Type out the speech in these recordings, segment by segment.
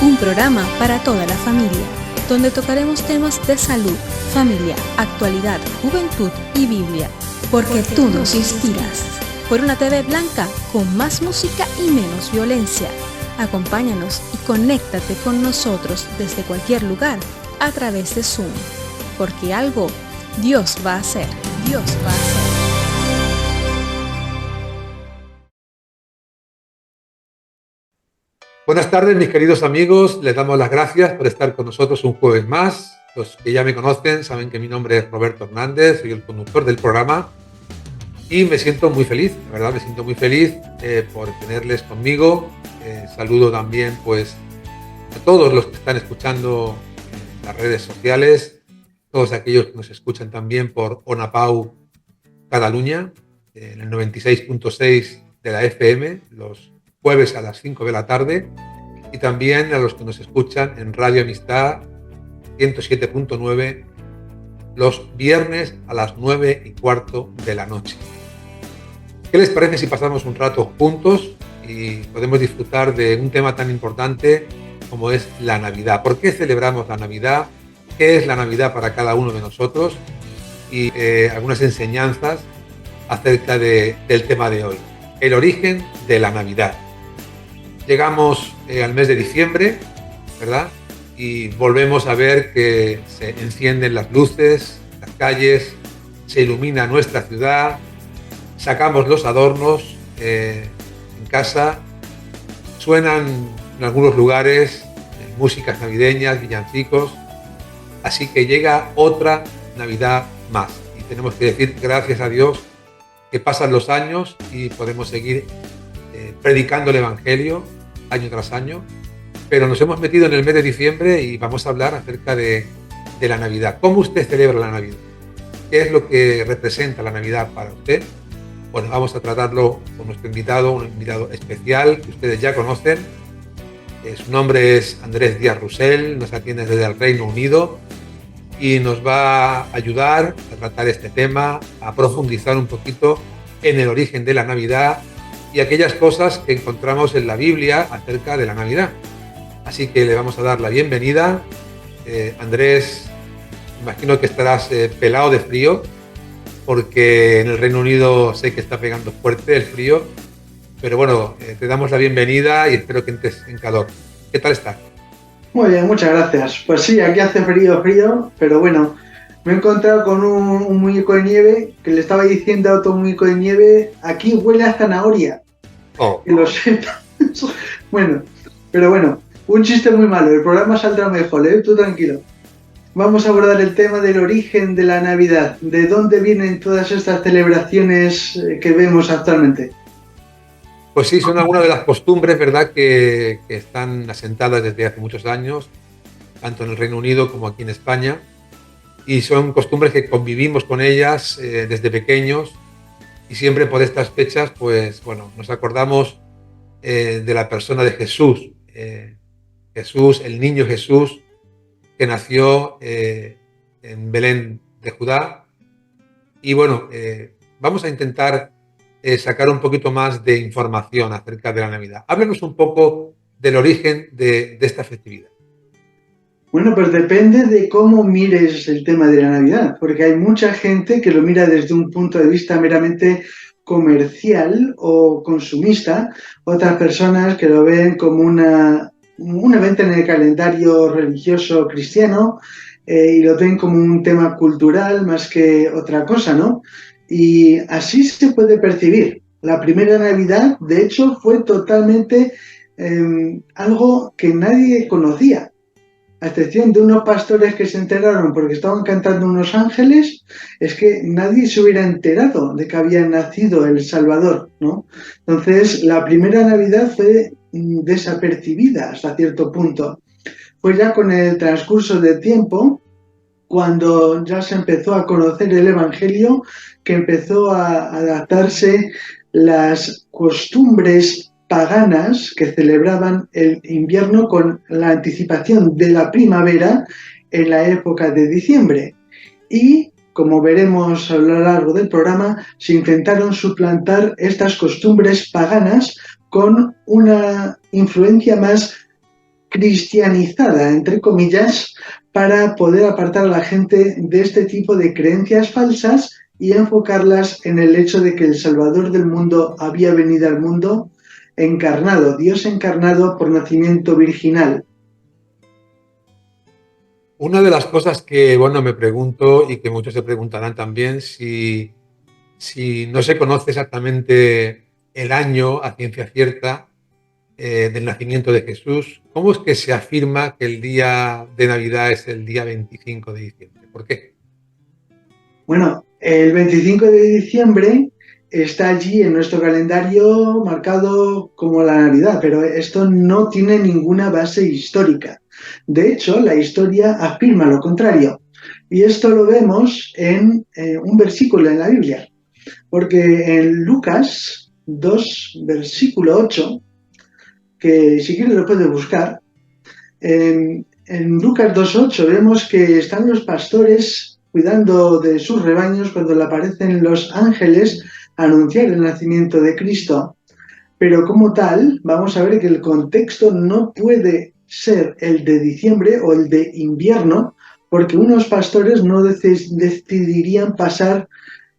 un programa para toda la familia, donde tocaremos temas de salud, familia, actualidad, juventud y Biblia, porque tú nos inspiras. Por una TV blanca con más música y menos violencia. Acompáñanos y conéctate con nosotros desde cualquier lugar a través de Zoom, porque algo Dios va a hacer, Dios va a hacer. Buenas tardes, mis queridos amigos. Les damos las gracias por estar con nosotros un jueves más. Los que ya me conocen saben que mi nombre es Roberto Hernández, soy el conductor del programa y me siento muy feliz, la verdad me siento muy feliz por tenerles conmigo. Saludo también pues a todos los que están escuchando en las redes sociales, todos aquellos que nos escuchan también por Ona Pau Cataluña, en el 96.6 de la FM, los jueves a las 5 de la tarde, y también a los que nos escuchan en Radio Amistad 107.9 los viernes a las 9:15 de la noche. ¿Qué les parece si pasamos un rato juntos y podemos disfrutar de un tema tan importante como es la Navidad? ¿Por qué celebramos la Navidad? ¿Qué es la Navidad para cada uno de nosotros? Y algunas enseñanzas acerca del tema de hoy, el origen de la Navidad. Llegamos al mes de diciembre, ¿verdad? Y volvemos a ver que se encienden las luces, las calles, se ilumina nuestra ciudad, sacamos los adornos en casa, suenan en algunos lugares músicas navideñas, villancicos, así que llega otra Navidad más. Y tenemos que decir gracias a Dios que pasan los años y podemos seguir predicando el Evangelio año tras año, pero nos hemos metido en el mes de diciembre y vamos a hablar acerca de la Navidad. ¿Cómo usted celebra la Navidad? ¿Qué es lo que representa la Navidad para usted? Bueno, vamos a tratarlo con nuestro invitado, un invitado especial que ustedes ya conocen. Su nombre es Andrés Díaz Roussel, nos atiende desde el Reino Unido y nos va a ayudar a tratar este tema, a profundizar un poquito en el origen de la Navidad y aquellas cosas que encontramos en la Biblia acerca de la Navidad. Así que le vamos a dar la bienvenida. Andrés, imagino que estarás pelado de frío, porque en el Reino Unido sé que está pegando fuerte el frío, pero bueno, te damos la bienvenida y espero que entres en calor. ¿Qué tal estás? Muy bien, muchas gracias. Pues sí, aquí hace frío, pero bueno, me he encontrado con un muñeco de nieve que le estaba diciendo a otro muñeco de nieve, aquí huele a zanahoria. Oh. Que lo sepa. Bueno, pero bueno, un chiste muy malo, el programa saldrá mejor, tú tranquilo. Vamos a abordar el tema del origen de la Navidad, de dónde vienen todas estas celebraciones que vemos actualmente. Pues sí, son algunas de las costumbres, ¿verdad?, que están asentadas desde hace muchos años, tanto en el Reino Unido como aquí en España, y son costumbres que convivimos con ellas desde pequeños, y siempre por estas fechas, pues bueno, nos acordamos de la persona de Jesús, Jesús, el niño Jesús, que nació en Belén de Judá. Y bueno, vamos a intentar sacar un poquito más de información acerca de la Navidad. Háblenos un poco del origen de esta festividad. Bueno, pues depende de cómo mires el tema de la Navidad, porque hay mucha gente que lo mira desde un punto de vista meramente comercial o consumista, otras personas que lo ven como un evento en el calendario religioso cristiano y lo ven como un tema cultural más que otra cosa, ¿no? Y así se puede percibir. La primera Navidad, de hecho, fue totalmente algo que nadie conocía, a excepción de unos pastores que se enteraron porque estaban cantando unos ángeles, es que nadie se hubiera enterado de que había nacido el Salvador, ¿no? Entonces, la primera Navidad fue desapercibida hasta cierto punto. Fue ya con el transcurso del tiempo, cuando ya se empezó a conocer el Evangelio, que empezó a adaptarse las costumbres paganas que celebraban el invierno con la anticipación de la primavera en la época de diciembre. Y, como veremos a lo largo del programa, se intentaron suplantar estas costumbres paganas con una influencia más cristianizada, entre comillas, para poder apartar a la gente de este tipo de creencias falsas y enfocarlas en el hecho de que el Salvador del mundo había venido al mundo encarnado, Dios encarnado por nacimiento virginal. Una de las cosas que, bueno, me pregunto y que muchos se preguntarán también, si no se conoce exactamente el año a ciencia cierta del nacimiento de Jesús, ¿cómo es que se afirma que el día de Navidad es el día 25 de diciembre? ¿Por qué? Bueno, el 25 de diciembre está allí en nuestro calendario marcado como la Navidad, pero esto no tiene ninguna base histórica. De hecho, la historia afirma lo contrario. Y esto lo vemos en un versículo en la Biblia, porque en Lucas 2, versículo 8, que si quieres lo puedes buscar, en Lucas 2.8 vemos que están los pastores cuidando de sus rebaños cuando le aparecen los ángeles a anunciar el nacimiento de Cristo. Pero como tal, vamos a ver que el contexto no puede ser el de diciembre o el de invierno, porque unos pastores no decidirían pasar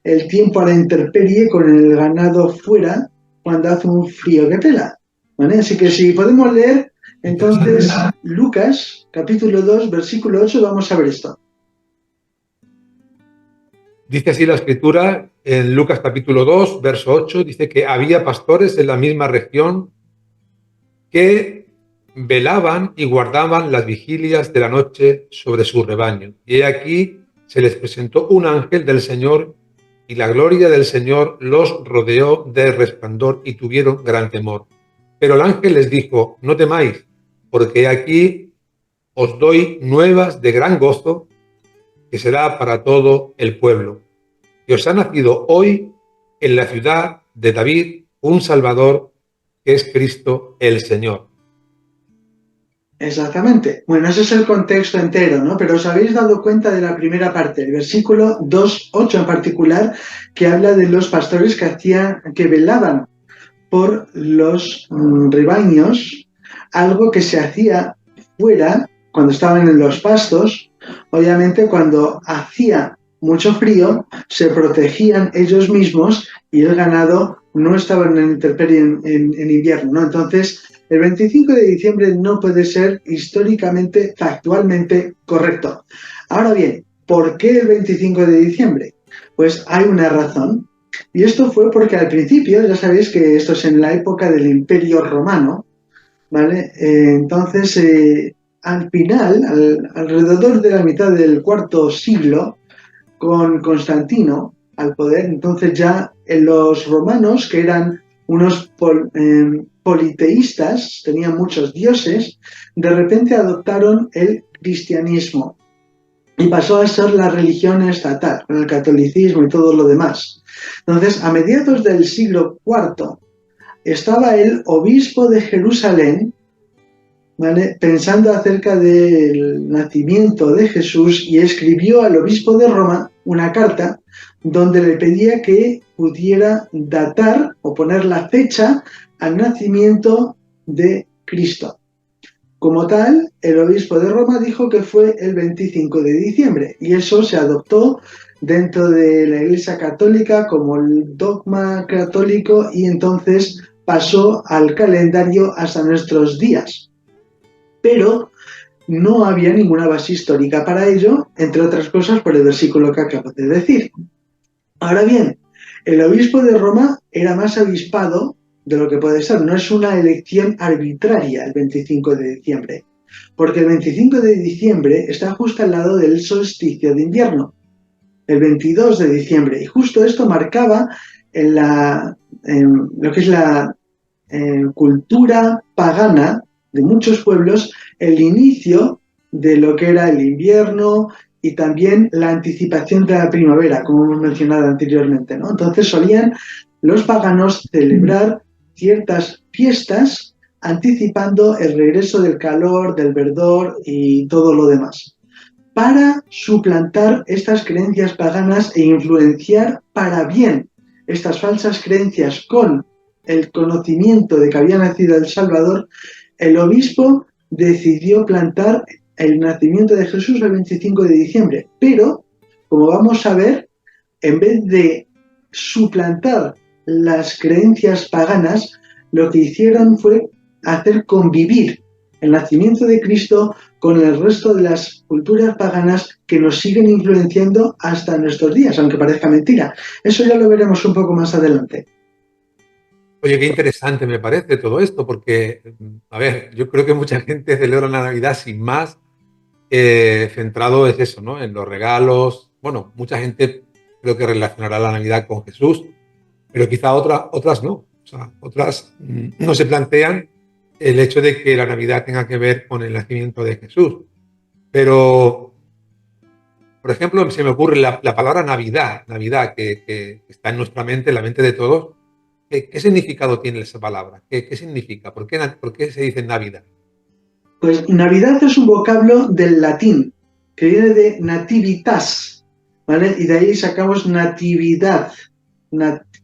el tiempo a la intemperie con el ganado fuera cuando hace un frío que pela, ¿vale? Así que si podemos leer entonces Lucas capítulo 2 versículo 8, vamos a ver esto. Dice así la escritura en Lucas capítulo 2, verso 8, dice que había pastores en la misma región que velaban y guardaban las vigilias de la noche sobre su rebaño. Y he aquí se les presentó un ángel del Señor y la gloria del Señor los rodeó de resplandor y tuvieron gran temor. Pero el ángel les dijo, no temáis, porque aquí os doy nuevas de gran gozo, que será para todo el pueblo. Que os ha nacido hoy en la ciudad de David un Salvador, que es Cristo el Señor. Exactamente. Bueno, ese es el contexto entero, ¿no? Pero os habéis dado cuenta de la primera parte, el versículo 2.8 en particular, que habla de los pastores que velaban por los rebaños, algo que se hacía fuera cuando estaban en los pastos. Obviamente cuando hacía mucho frío se protegían ellos mismos y el ganado no estaba en intemperie en invierno, ¿no? Entonces el 25 de diciembre no puede ser históricamente, factualmente correcto. Ahora bien, ¿por qué el 25 de diciembre? Pues hay una razón. Y esto fue porque al principio, ya sabéis que esto es en la época del Imperio Romano, ¿vale? Entonces, al final, alrededor de la mitad del cuarto siglo, con Constantino al poder, entonces ya los romanos, que eran unos politeístas, tenían muchos dioses, de repente adoptaron el cristianismo y pasó a ser la religión estatal, con el catolicismo y todo lo demás. Entonces, a mediados del siglo IV, estaba el obispo de Jerusalén, ¿vale?, pensando acerca del nacimiento de Jesús y escribió al obispo de Roma una carta donde le pedía que pudiera datar o poner la fecha al nacimiento de Cristo. Como tal, el obispo de Roma dijo que fue el 25 de diciembre y eso se adoptó dentro de la Iglesia Católica como el dogma católico y entonces pasó al calendario hasta nuestros días. Pero no había ninguna base histórica para ello, entre otras cosas por el versículo que acabo de decir. Ahora bien, el obispo de Roma era más avispado de lo que puede ser. No es una elección arbitraria el 25 de diciembre, porque el 25 de diciembre está justo al lado del solsticio de invierno, el 22 de diciembre, y justo esto marcaba en lo que es la cultura pagana de muchos pueblos el inicio de lo que era el invierno y también la anticipación de la primavera, como hemos mencionado anteriormente, ¿no? Entonces solían los paganos celebrar ciertas fiestas anticipando el regreso del calor, del verdor y todo lo demás, para suplantar estas creencias paganas e influenciar para bien estas falsas creencias con el conocimiento de que había nacido el Salvador. El obispo decidió plantar el nacimiento de Jesús el 25 de diciembre. Pero, como vamos a ver, en vez de suplantar las creencias paganas, lo que hicieron fue hacer convivir el nacimiento de Cristo con el resto de las culturas paganas que nos siguen influenciando hasta nuestros días, aunque parezca mentira. Eso ya lo veremos un poco más adelante. Oye, qué interesante me parece todo esto, porque, a ver, yo creo que mucha gente celebra la Navidad sin más, centrado es eso, ¿no? En los regalos. Bueno, mucha gente creo que relacionará la Navidad con Jesús, pero quizá otras no. O sea, otras no se plantean el hecho de que la Navidad tenga que ver con el nacimiento de Jesús. Pero, por ejemplo, se me ocurre la palabra Navidad que está en nuestra mente, en la mente de todos. ¿Qué significado tiene esa palabra? ¿Qué significa? ¿Por qué se dice Navidad? Pues Navidad es un vocablo del latín, que viene de nativitas, ¿vale? Y de ahí sacamos natividad,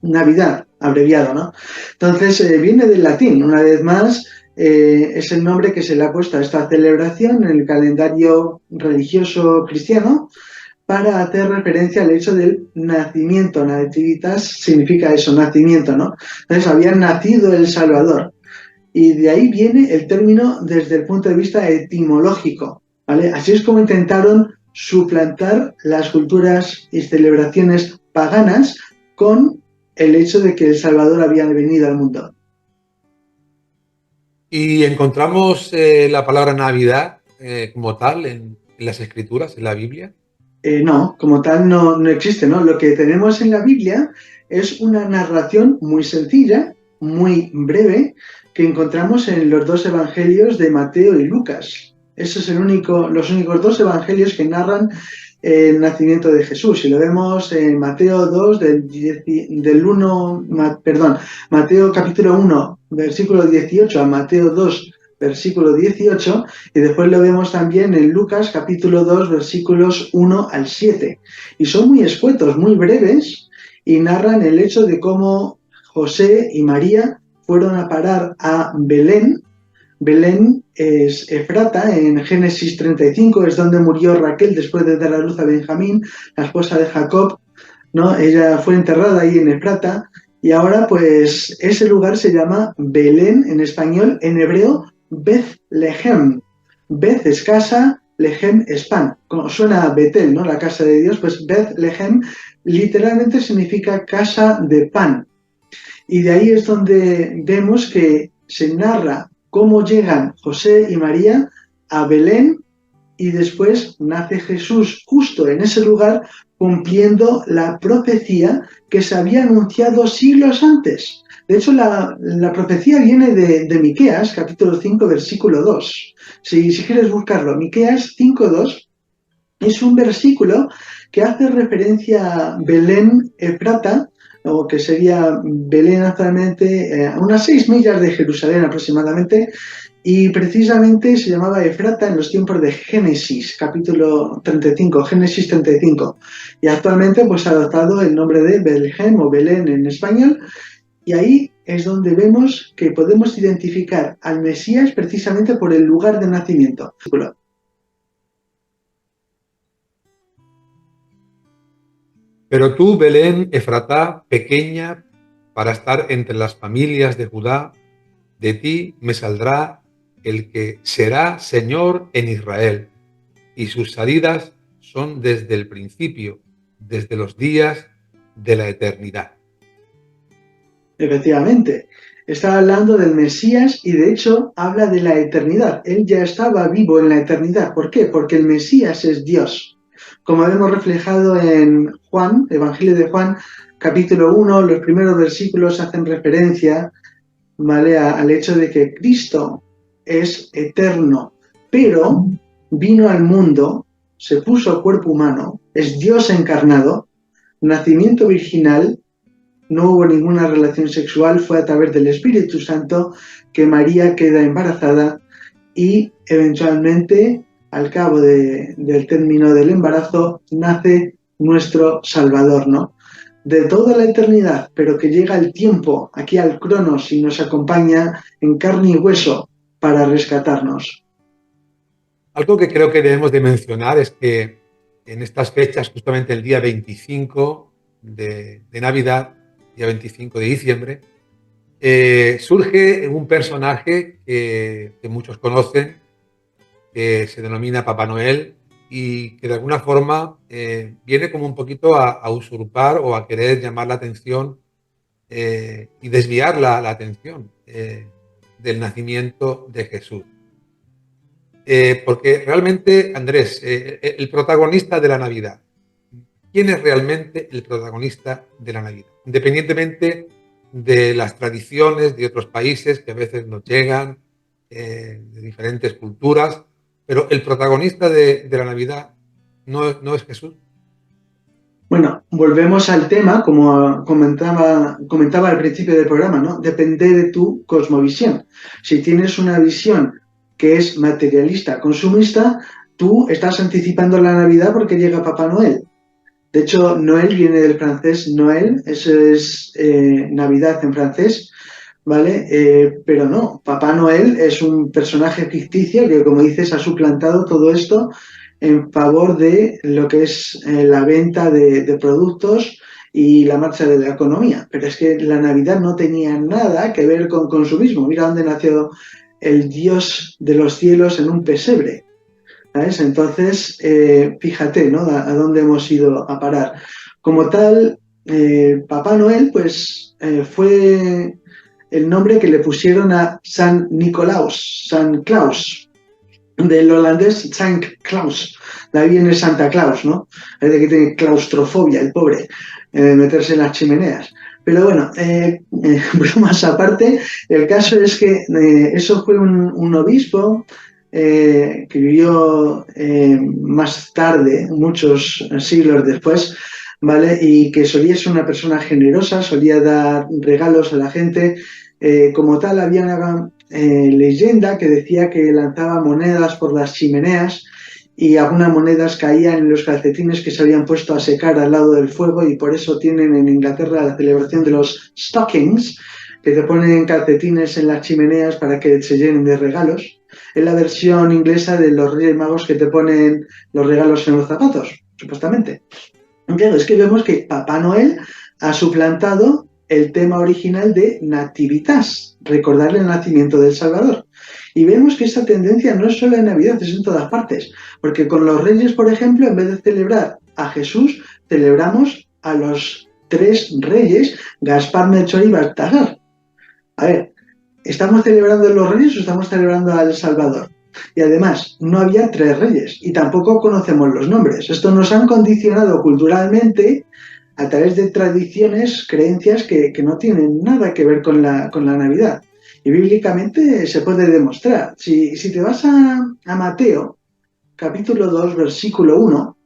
Navidad, abreviado, ¿no? Entonces, viene del latín, una vez más, es el nombre que se le ha puesto a esta celebración en el calendario religioso cristiano para hacer referencia al hecho del nacimiento. Nativitas significa eso, nacimiento, ¿no? Entonces, había nacido el Salvador. Y de ahí viene el término desde el punto de vista etimológico, ¿vale? Así es como intentaron suplantar las culturas y celebraciones paganas con el hecho de que el Salvador había venido al mundo. Y encontramos la palabra Navidad como tal en las Escrituras, en la Biblia. No, como tal no existe, ¿no? Lo que tenemos en la Biblia es una narración muy sencilla, muy breve, que encontramos en los dos evangelios de Mateo y Lucas. Esos son los únicos dos evangelios que narran el nacimiento de Jesús. Y lo vemos en Mateo 2, Mateo capítulo 1, versículo 18 a Mateo 2, versículo 18, y después lo vemos también en Lucas capítulo 2, versículos 1 al 7. Y son muy escuetos, muy breves, y narran el hecho de cómo José y María fueron a parar a Belén. Belén es Efrata, en Génesis 35, es donde murió Raquel después de dar a luz a Benjamín, la esposa de Jacob, ¿no? Ella fue enterrada ahí en Efrata, y ahora pues ese lugar se llama Belén en español, en hebreo Bethlehem. Beth es casa, Lehem es pan. Como suena a Betel, ¿no? La casa de Dios, pues Bethlehem literalmente significa casa de pan. Y de ahí es donde vemos que se narra cómo llegan José y María a Belén y después nace Jesús justo en ese lugar cumpliendo la profecía que se había anunciado siglos antes. De hecho, la profecía viene de Miqueas, capítulo 5, versículo 2. Si quieres buscarlo, Miqueas 5:2 es un versículo que hace referencia a Belén Efrata, o que sería Belén actualmente a unas 6 millas de Jerusalén aproximadamente, y precisamente se llamaba Efrata en los tiempos de Génesis, capítulo 35, Génesis 35, y actualmente pues ha adoptado el nombre de Belén o Belén en español, y ahí es donde vemos que podemos identificar al Mesías precisamente por el lugar de nacimiento. Pero tú, Belén Efratá, pequeña para estar entre las familias de Judá, de ti me saldrá el que será Señor en Israel, y sus salidas son desde el principio, desde los días de la eternidad. Efectivamente, está hablando del Mesías y de hecho habla de la eternidad. Él ya estaba vivo en la eternidad. ¿Por qué? Porque el Mesías es Dios. Como hemos reflejado en Juan, Evangelio de Juan, capítulo 1, los primeros versículos hacen referencia, ¿vale?, al hecho de que Cristo es eterno, pero vino al mundo, se puso cuerpo humano, es Dios encarnado, nacimiento virginal, no hubo ninguna relación sexual, fue a través del Espíritu Santo que María queda embarazada y eventualmente, al cabo del término del embarazo, nace nuestro Salvador, ¿no? De toda la eternidad, pero que llega el tiempo aquí al Cronos y nos acompaña en carne y hueso para rescatarnos. Algo que creo que debemos de mencionar es que en estas fechas, justamente el día 25 de Navidad, día 25 de diciembre, surge un personaje que muchos conocen, que se denomina Papá Noel y que de alguna forma viene como un poquito a usurpar o a querer llamar la atención y desviar la atención del nacimiento de Jesús. Porque realmente, Andrés, el protagonista de la Navidad, ¿quién es realmente el protagonista de la Navidad? Independientemente de las tradiciones de otros países que a veces nos llegan, de diferentes culturas, pero el protagonista de la Navidad no es Jesús. Bueno, volvemos al tema, como comentaba al principio del programa, ¿no? Depende de tu cosmovisión. Si tienes una visión que es materialista, consumista, tú estás anticipando la Navidad porque llega Papá Noel. De hecho, Noel viene del francés Noël, eso es Navidad en francés, ¿vale? Pero no, Papá Noel es un personaje ficticio que, como dices, ha suplantado todo esto en favor de lo que es la venta de productos y la marcha de la economía. Pero es que la Navidad no tenía nada que ver con consumismo. Mira dónde nació el Dios de los cielos en un pesebre. ¿Sabes? Entonces, fíjate, ¿no? A dónde hemos ido a parar. Como tal, Papá Noel, pues, fue el nombre que le pusieron a San Nicolaus, San Claus, del holandés Sankt Claus. De ahí viene Santa Claus, ¿no? Es de que tiene claustrofobia, el pobre, meterse en las chimeneas. Pero bueno, bromas aparte, el caso es que eso fue un obispo que vivió más tarde, muchos siglos después, ¿vale? Y que solía ser una persona generosa, solía dar regalos a la gente. Como tal, había una leyenda que decía que lanzaba monedas por las chimeneas y algunas monedas caían en los calcetines que se habían puesto a secar al lado del fuego, y por eso tienen en Inglaterra la celebración de los stockings, que te ponen calcetines en las chimeneas para que se llenen de regalos. Es la versión inglesa de los Reyes Magos, que te ponen los regalos en los zapatos, supuestamente. Claro, es que vemos que Papá Noel ha suplantado el tema original de Nativitas, recordar el nacimiento del Salvador. Y vemos que esta tendencia no es solo en Navidad, es en todas partes. Porque con los Reyes, por ejemplo, en vez de celebrar a Jesús, celebramos a los tres reyes, Gaspar, Melchor y Baltasar. A ver, ¿estamos celebrando a los Reyes o estamos celebrando al Salvador? Y además, no había tres reyes y tampoco conocemos los nombres. Esto nos han condicionado culturalmente a través de tradiciones, creencias que no tienen nada que ver con la Navidad. Y bíblicamente se puede demostrar. Si te vas a Mateo, capítulo 2, versículo 1,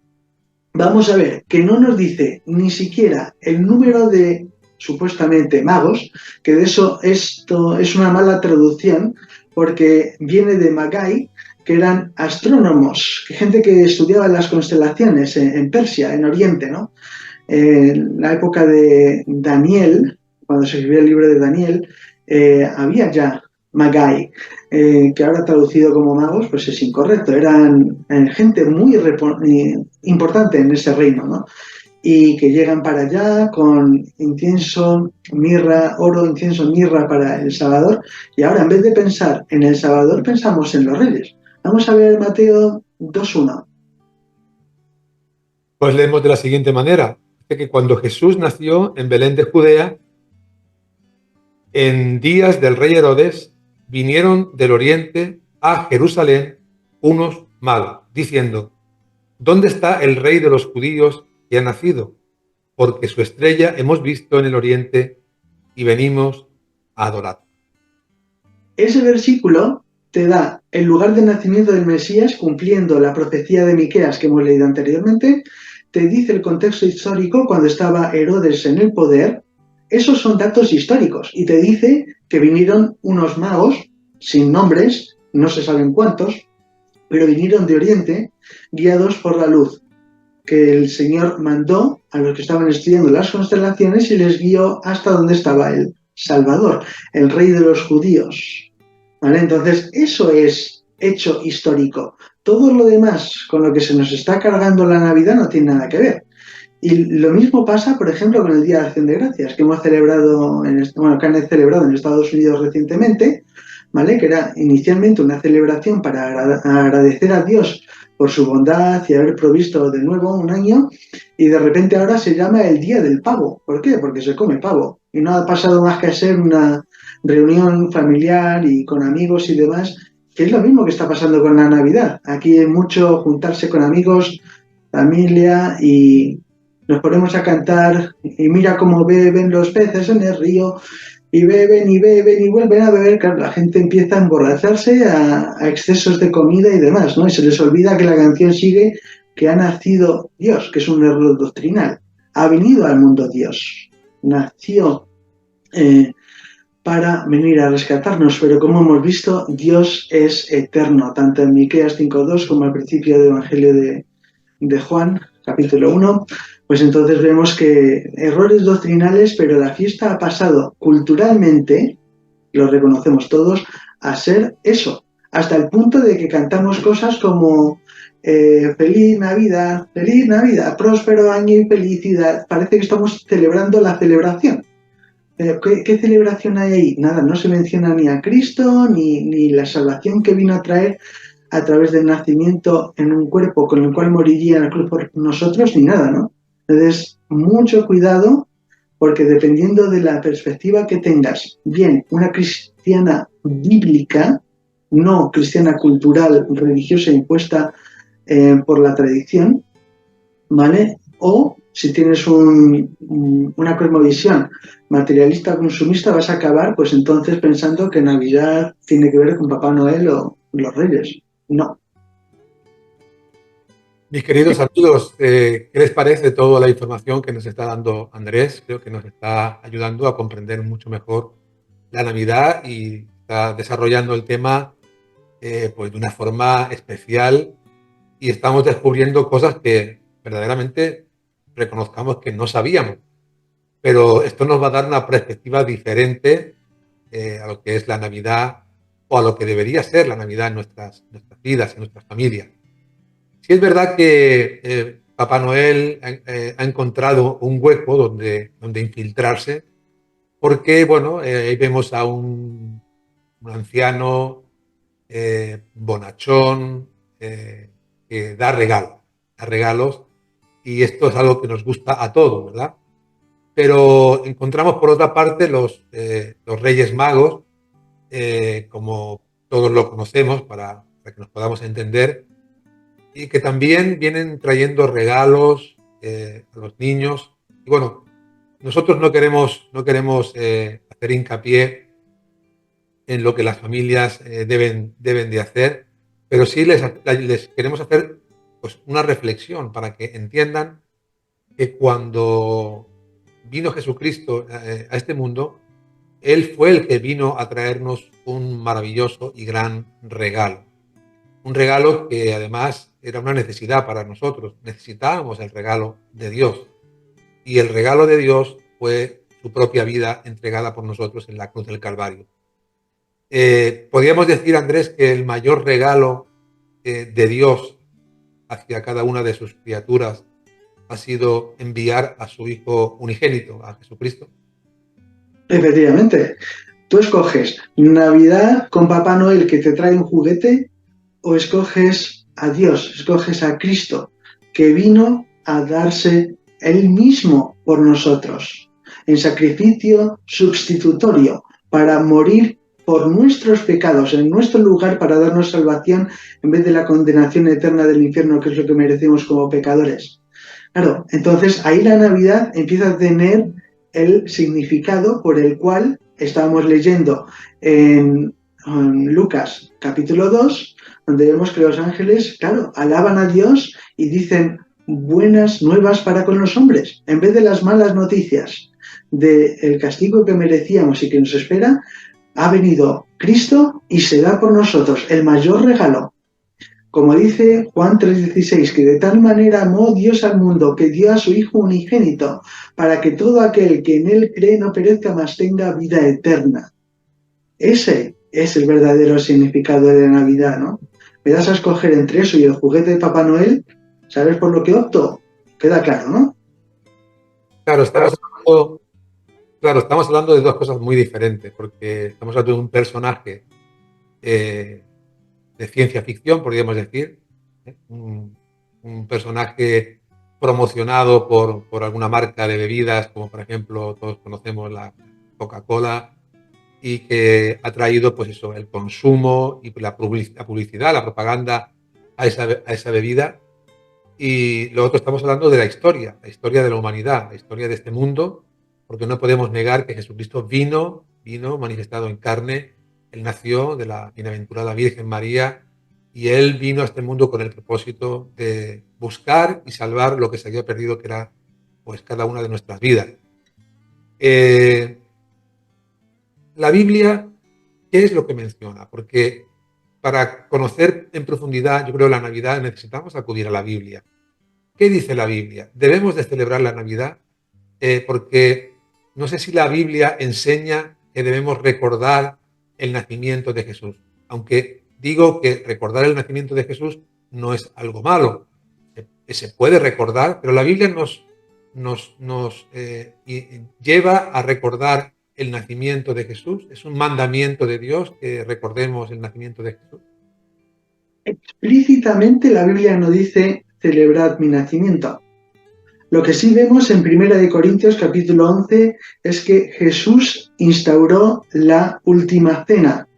vamos a ver que no nos dice ni siquiera el número de supuestamente magos, que de eso esto es una mala traducción, porque viene de Magai, que eran astrónomos, gente que estudiaba las constelaciones en Persia, en Oriente, ¿no? En la época de Daniel, cuando se escribió el libro de Daniel, había ya Magai, que ahora traducido como magos, pues es incorrecto. Eran gente muy importante en ese reino, ¿no? Y que llegan para allá con incienso, mirra, oro, incienso, mirra para el Salvador. Y ahora, en vez de pensar en el Salvador, pensamos en los reyes. Vamos a ver Mateo 2.1. Pues leemos de la siguiente manera. Dice que cuando Jesús nació en Belén de Judea, en días del rey Herodes, vinieron del oriente a Jerusalén unos magos, diciendo: ¿dónde está el rey de los judíos que ha nacido? Porque su estrella hemos visto en el oriente y venimos a adorar. Ese versículo te da el lugar de nacimiento del Mesías, cumpliendo la profecía de Miqueas que hemos leído anteriormente. Te dice el contexto histórico cuando estaba Herodes en el poder. Esos son datos históricos. Y te dice que vinieron unos magos sin nombres, no se saben cuántos, pero vinieron de Oriente guiados por la luz, que el Señor mandó a los que estaban estudiando las constelaciones y les guió hasta donde estaba el Salvador, el rey de los judíos. ¿Vale? Entonces, eso es hecho histórico. todo lo demás con lo que se nos está cargando la Navidad no tiene nada que ver. Y lo mismo pasa, por ejemplo, con el Día de Acción de Gracias, que hemos celebrado, que han celebrado en Estados Unidos recientemente, ¿vale? Que era inicialmente una celebración para agradecer a Dios por su bondad y haber provisto de nuevo un año, y de repente ahora se llama el Día del Pavo. ¿Por qué? Porque se come pavo. Y no ha pasado más que a ser una reunión familiar y con amigos y demás, que es lo mismo que está pasando con la Navidad. Aquí es mucho juntarse con amigos, familia, y nos ponemos a cantar y mira cómo beben los peces en el río, y beben y beben y vuelven a beber. Claro, la gente empieza a emborracharse a excesos de comida y demás, ¿no? Y se les olvida que la canción sigue, que ha nacido Dios, que es un error doctrinal. Ha venido al mundo Dios, nació para venir a rescatarnos, pero como hemos visto, Dios es eterno, tanto en Miqueas 5.2 como al principio del Evangelio de Juan, capítulo 1, pues entonces vemos que errores doctrinales, pero la fiesta ha pasado culturalmente, lo reconocemos todos, a ser eso, hasta el punto de que cantamos cosas como feliz Navidad, próspero año y felicidad. Parece que estamos celebrando la celebración. ¿Qué celebración hay ahí? Nada, no se menciona ni a Cristo, ni la salvación que vino a traer a través del nacimiento en un cuerpo con el cual moriría en la cruz por nosotros, ni nada, ¿no? Entonces, mucho cuidado, porque dependiendo de la perspectiva que tengas, bien, una cristiana bíblica, no cristiana cultural, religiosa, impuesta por la tradición, ¿vale? O si tienes una cosmovisión materialista consumista, vas a acabar pues entonces pensando que Navidad tiene que ver con Papá Noel o los Reyes. No. Mis queridos amigos, ¿qué les parece toda la información que nos está dando Andrés? Creo que nos está ayudando a comprender mucho mejor la Navidad y está desarrollando el tema pues de una forma especial, y estamos descubriendo cosas que verdaderamente reconozcamos que no sabíamos. Pero esto nos va a dar una perspectiva diferente a lo que es la Navidad, o a lo que debería ser la Navidad en nuestras vidas, en nuestras familias. Sí es verdad que Papá Noel ha encontrado un hueco donde infiltrarse, porque, bueno, ahí vemos a un anciano bonachón que da regalos, y esto es algo que nos gusta a todos, ¿verdad? Pero encontramos por otra parte los Reyes Magos, como todos lo conocemos para que nos podamos entender, y que también vienen trayendo regalos a los niños. Y bueno, nosotros no queremos hacer hincapié en lo que las familias deben de hacer, pero sí les queremos hacer pues una reflexión para que entiendan que cuando vino Jesucristo a este mundo, Él fue el que vino a traernos un maravilloso y gran regalo. Un regalo que además era una necesidad para nosotros. Necesitábamos el regalo de Dios. Y el regalo de Dios fue su propia vida entregada por nosotros en la cruz del Calvario. Podríamos decir, Andrés, que el mayor regalo de Dios hacia cada una de sus criaturas ha sido enviar a su Hijo unigénito, a Jesucristo. Efectivamente. Tú escoges Navidad con Papá Noel que te trae un juguete, o escoges a Dios, escoges a Cristo, que vino a darse Él mismo por nosotros, en sacrificio sustitutorio, para morir por nuestros pecados, en nuestro lugar, para darnos salvación en vez de la condenación eterna del infierno, que es lo que merecemos como pecadores. Claro, entonces ahí la Navidad empieza a tener el significado por el cual estábamos leyendo en Lucas capítulo 2, donde vemos que los ángeles, claro, alaban a Dios y dicen buenas nuevas para con los hombres, en vez de las malas noticias del castigo que merecíamos y que nos espera. Ha venido Cristo y se da por nosotros el mayor regalo. Como dice Juan 3:16, que de tal manera amó Dios al mundo que dio a su Hijo unigénito, para que todo aquel que en Él cree no perezca, mas tenga vida eterna. Ese es el verdadero significado de la Navidad, ¿no? me das a escoger entre eso y el juguete de Papá Noel, ¿sabes por lo que opto? Queda claro, ¿no? Claro, estamos hablando de dos cosas muy diferentes, porque estamos hablando de un personaje de ciencia ficción, podríamos decir, ¿eh? Un personaje promocionado por alguna marca de bebidas, como por ejemplo todos conocemos la Coca-Cola, y que ha traído pues eso, el consumo y la publicidad, la propaganda a esa bebida. Y luego estamos hablando de la historia de la humanidad, la historia de este mundo, porque no podemos negar que Jesucristo vino manifestado en carne. Él nació de la bienaventurada Virgen María y Él vino a este mundo con el propósito de buscar y salvar lo que se había perdido, que era pues cada una de nuestras vidas. La Biblia, ¿qué es lo que menciona? Porque para conocer en profundidad, yo creo, la Navidad necesitamos acudir a la Biblia. ¿Qué dice la Biblia? ¿Debemos de celebrar la Navidad? Porque no sé si la Biblia enseña que debemos recordar el nacimiento de Jesús. Aunque digo que recordar el nacimiento de Jesús no es algo malo. Se puede recordar, pero la Biblia nos lleva a recordar el nacimiento de Jesús. Es un mandamiento de Dios que recordemos el nacimiento de Jesús. Explícitamente la Biblia no dice celebrad mi nacimiento. Lo que sí vemos en 1 Corintios capítulo 11 es que Jesús instauró la última cena,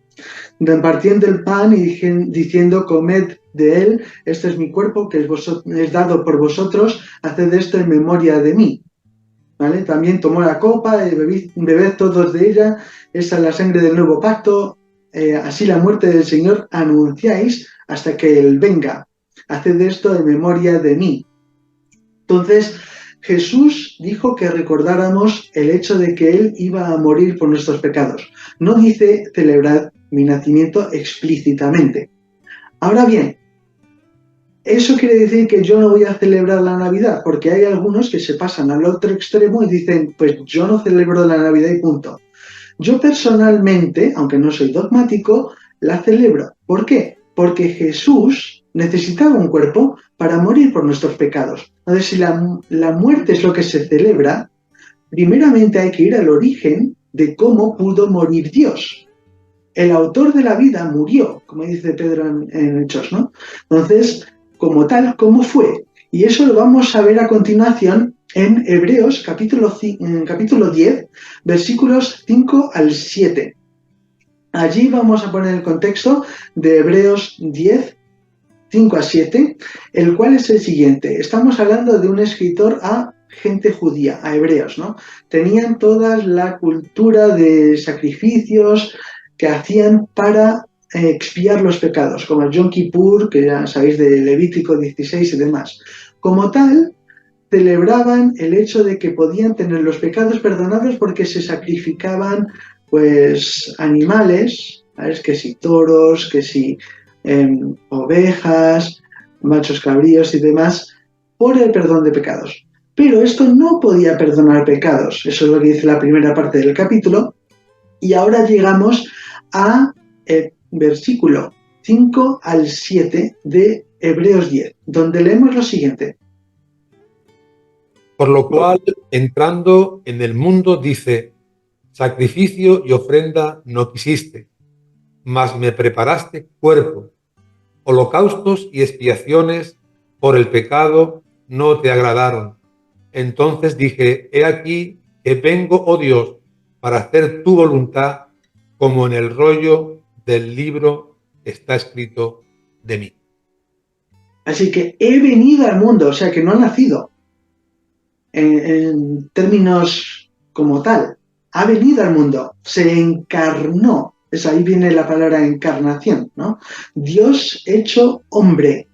repartiendo el pan y diciendo comed de él, este es mi cuerpo que es dado por vosotros, haced esto en memoria de mí. ¿Vale? También tomó la copa, bebed todos de ella, esa es la sangre del nuevo pacto, así la muerte del Señor anunciáis hasta que Él venga. Haced esto en memoria de mí. Entonces, Jesús dijo que recordáramos el hecho de que Él iba a morir por nuestros pecados. No dice celebrad mi nacimiento explícitamente. Ahora bien, eso quiere decir que yo no voy a celebrar la Navidad, porque hay algunos que se pasan al otro extremo y dicen, pues yo no celebro la Navidad y punto. Yo personalmente, aunque no soy dogmático, la celebro. ¿Por qué? Porque Jesús necesitaba un cuerpo para morir por nuestros pecados. Entonces, si la muerte es lo que se celebra, primeramente hay que ir al origen de cómo pudo morir Dios. El autor de la vida murió, como dice Pedro en Hechos, ¿no? Entonces, como tal, ¿cómo fue? Y eso lo vamos a ver a continuación en Hebreos capítulo 10, versículos 5 al 7. Allí vamos a poner el contexto de Hebreos 10, 5 a 7, el cual es el siguiente. Estamos hablando de un escritor a gente judía, a hebreos, ¿no? Tenían toda la cultura de sacrificios que hacían para expiar los pecados, como el Yom Kippur, que ya sabéis de Levítico 16 y demás. Como tal, celebraban el hecho de que podían tener los pecados perdonados porque se sacrificaban pues animales, ¿sabes? Que si toros, que si ovejas, machos cabríos y demás, por el perdón de pecados. Pero esto no podía perdonar pecados, eso es lo que dice la primera parte del capítulo, y ahora llegamos a versículo 5 al 7 de Hebreos 10, donde leemos lo siguiente. Por lo cual, entrando en el mundo, dice, sacrificio y ofrenda no quisiste, mas me preparaste cuerpo. Holocaustos y expiaciones por el pecado no te agradaron. Entonces dije, he aquí que vengo, oh Dios, para hacer tu voluntad, como en el rollo del libro está escrito de mí. Así que he venido al mundo, o sea que no ha nacido en términos como tal. Ha venido al mundo, se encarnó. Ahí viene la palabra encarnación, ¿no? Dios hecho hombre,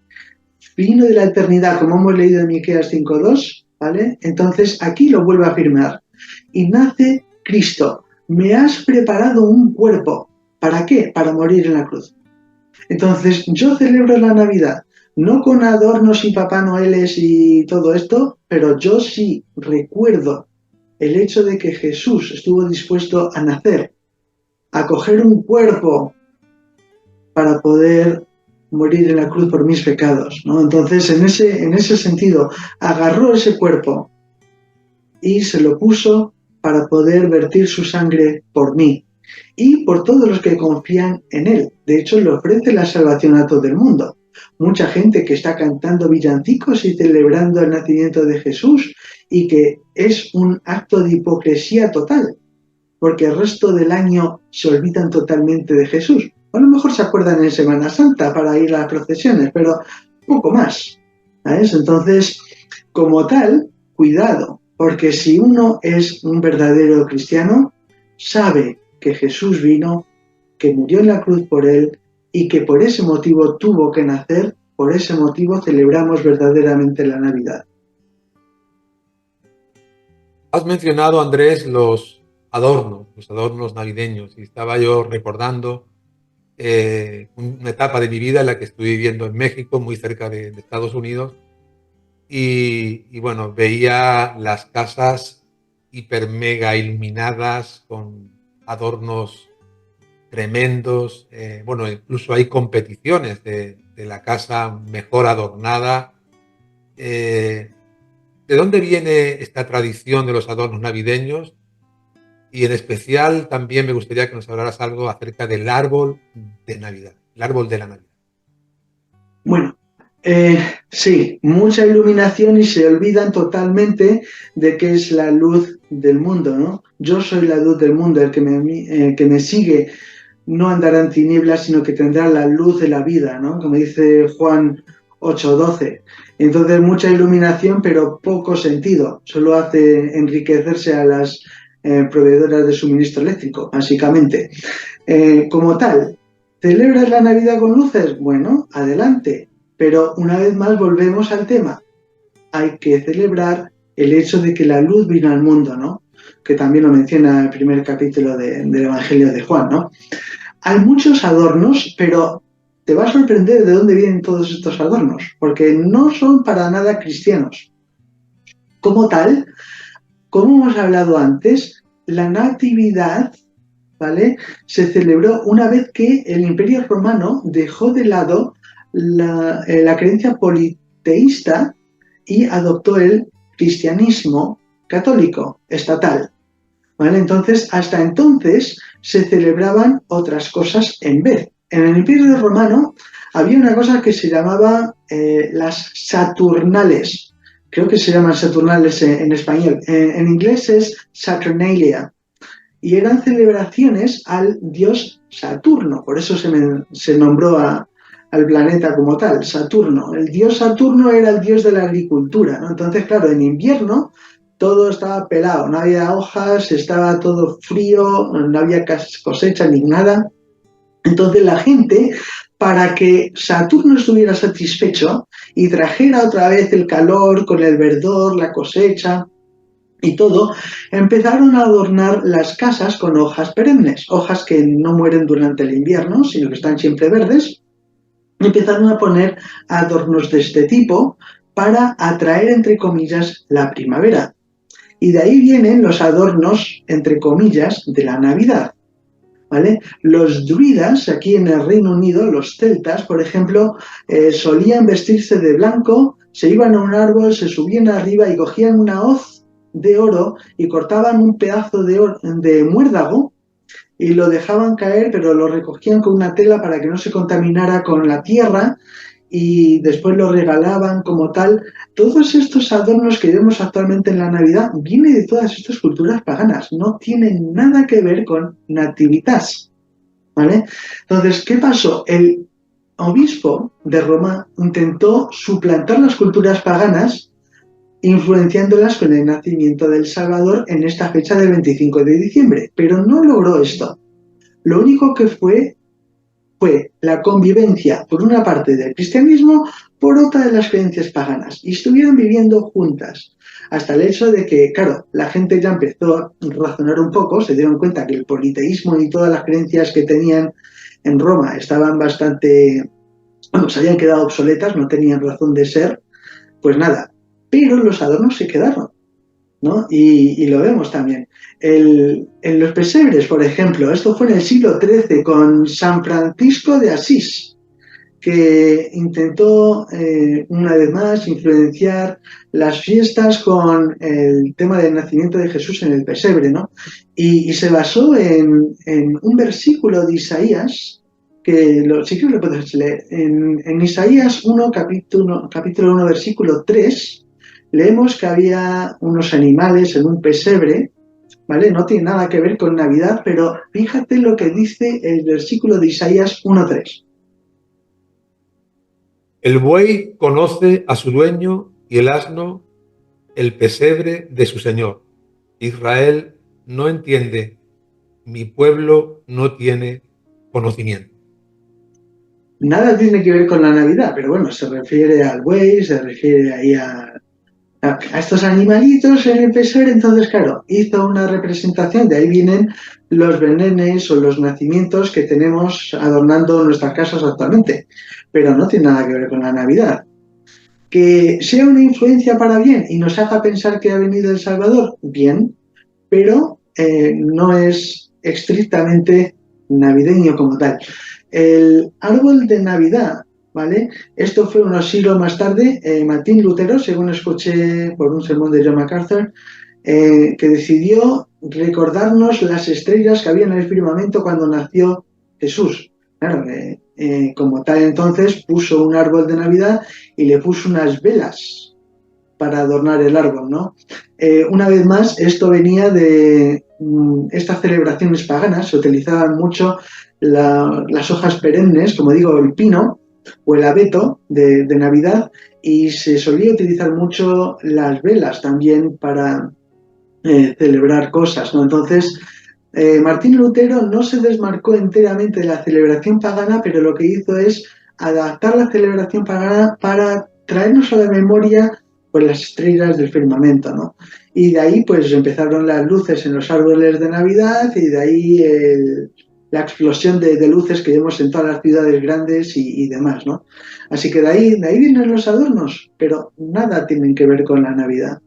vino de la eternidad, como hemos leído en Miqueas 5:2, ¿vale? Entonces aquí lo vuelve a afirmar. Y nace Cristo. Me has preparado un cuerpo. ¿Para qué? Para morir en la cruz. Entonces yo celebro la Navidad, no con adornos y Papá Noeles y todo esto, pero yo sí recuerdo el hecho de que Jesús estuvo dispuesto a nacer, a coger un cuerpo para poder morir en la cruz por mis pecados, ¿no? Entonces, en ese sentido, agarró ese cuerpo y se lo puso para poder vertir su sangre por mí y por todos los que confían en él. De hecho, le ofrece la salvación a todo el mundo. Mucha gente que está cantando villancicos y celebrando el nacimiento de Jesús, y que es un acto de hipocresía total, porque el resto del año se olvidan totalmente de Jesús. A lo mejor se acuerdan en Semana Santa para ir a las procesiones, pero poco más, ¿sabes? Entonces, como tal, cuidado, porque si uno es un verdadero cristiano, sabe que Jesús vino, que murió en la cruz por él y que por ese motivo tuvo que nacer. Por ese motivo celebramos verdaderamente la Navidad. Has mencionado, Andrés, los adornos navideños, y estaba yo recordando una etapa de mi vida en la que estuve viviendo en México, muy cerca de Estados Unidos, y bueno, veía las casas hiper mega iluminadas con adornos tremendos. Bueno, incluso hay competiciones de la casa mejor adornada. ¿De dónde viene esta tradición de los adornos navideños? Y en especial también me gustaría que nos hablaras algo acerca del árbol de Navidad, el árbol de la Navidad. Bueno, sí, mucha iluminación y se olvidan totalmente de que es la luz del mundo, ¿no? Yo soy la luz del mundo, el que me sigue no andará en tinieblas, sino que tendrá la luz de la vida, ¿no? Como dice Juan 8:12. Entonces, mucha iluminación, pero poco sentido. Solo hace enriquecerse a las proveedoras de suministro eléctrico, básicamente. Como tal, ¿celebras la Navidad con luces? Bueno, adelante. Pero una vez más volvemos al tema. Hay que celebrar el hecho de que la luz vino al mundo, ¿no? Que también lo menciona el primer capítulo del Evangelio de Juan, ¿no? Hay muchos adornos, pero te va a sorprender de dónde vienen todos estos adornos, porque no son para nada cristianos. Como tal, como hemos hablado antes, la Natividad, ¿vale?, se celebró una vez que el Imperio Romano dejó de lado la creencia politeísta y adoptó el cristianismo católico estatal, ¿vale? Entonces, hasta entonces se celebraban otras cosas en vez. En el Imperio Romano había una cosa que se llamaba las Saturnales. Creo que se llaman Saturnales en español. En inglés es Saturnalia. Y eran celebraciones al dios Saturno. Por eso se nombró al planeta como tal, Saturno. El dios Saturno era el dios de la agricultura, ¿no? Entonces, claro, en invierno todo estaba pelado, no había hojas, estaba todo frío, no había cosecha ni nada. Entonces la gente, para que Saturno estuviera satisfecho y trajera otra vez el calor con el verdor, la cosecha y todo, empezaron a adornar las casas con hojas perennes, hojas que no mueren durante el invierno, sino que están siempre verdes. Empezaron a poner adornos de este tipo para atraer, entre comillas, la primavera. Y de ahí vienen los adornos, entre comillas, de la Navidad, ¿vale? Los druidas, aquí en el Reino Unido, los celtas, por ejemplo, solían vestirse de blanco, se iban a un árbol, se subían arriba y cogían una hoz de oro y cortaban un pedazo de muérdago y lo dejaban caer, pero lo recogían con una tela para que no se contaminara con la tierra, y después lo regalaban como tal. Todos estos adornos que vemos actualmente en la Navidad vienen de todas estas culturas paganas, no tienen nada que ver con nativitas, ¿vale? Entonces, ¿qué pasó? El obispo de Roma intentó suplantar las culturas paganas, influenciándolas con el nacimiento del Salvador en esta fecha del 25 de diciembre, pero no logró esto. Lo único que fue la convivencia, por una parte, del cristianismo, por otra de las creencias paganas, y estuvieron viviendo juntas, hasta el hecho de que, claro, la gente ya empezó a razonar un poco, se dieron cuenta que el politeísmo y todas las creencias que tenían en Roma estaban bastante, bueno, se habían quedado obsoletas, no tenían razón de ser, pues nada, pero los adornos se quedaron, ¿no? Y lo vemos también. En los pesebres, por ejemplo, esto fue en el siglo XIII con San Francisco de Asís. que intentó una vez más influenciar las fiestas con el tema del nacimiento de Jesús en el pesebre, ¿no? Y se basó en un versículo de Isaías, sí que lo puedes leer. En Isaías 1, capítulo 1, versículo 3, leemos que había unos animales en un pesebre, ¿vale? No tiene nada que ver con Navidad, pero fíjate lo que dice el versículo de Isaías 1:3. El buey conoce a su dueño y el asno el pesebre de su señor. Israel no entiende, mi pueblo no tiene conocimiento. Nada tiene que ver con la Navidad, pero bueno, se refiere al buey, se refiere ahí a estos animalitos en el pesebre. Entonces, claro, hizo una representación, de ahí vienen los belenes o los nacimientos que tenemos adornando nuestras casas actualmente, pero no tiene nada que ver con la Navidad. Que sea una influencia para bien y nos haga pensar que ha venido el Salvador, bien, pero no es estrictamente navideño como tal. El árbol de Navidad, ¿vale? Esto fue unos siglos más tarde, Martín Lutero, según escuché por un sermón de John MacArthur, que decidió recordarnos las estrellas que había en el firmamento cuando nació Jesús. Claro, como tal entonces puso un árbol de Navidad y le puso unas velas para adornar el árbol, ¿no? Una vez más, esto venía de estas celebraciones paganas, se utilizaban mucho las hojas perennes, como digo, el pino o el abeto de Navidad, y se solía utilizar mucho las velas también para celebrar cosas, ¿no? Entonces, Martín Lutero no se desmarcó enteramente de la celebración pagana, pero lo que hizo es adaptar la celebración pagana para traernos a la memoria pues las estrellas del firmamento, ¿no? Y de ahí pues empezaron las luces en los árboles de Navidad y de ahí la explosión de luces que vemos en todas las ciudades grandes y demás, ¿no? Así que de ahí vienen los adornos, pero nada tienen que ver con la Navidad.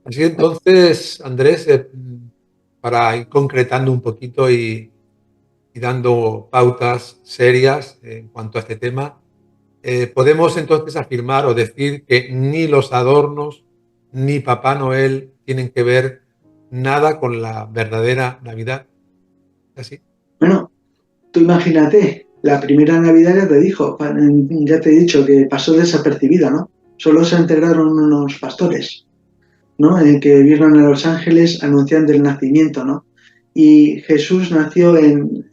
Así entonces, Andrés, para ir concretando un poquito y dando pautas serias en cuanto a este tema, podemos entonces afirmar o decir que ni los adornos ni Papá Noel tienen que ver nada con la verdadera Navidad. ¿Así? Bueno, tú imagínate, la primera Navidad ya te he dicho que pasó desapercibida, ¿no? Solo se enteraron unos pastores, ¿no? Que vieron a los ángeles anunciando el nacimiento, ¿no? Y Jesús nació en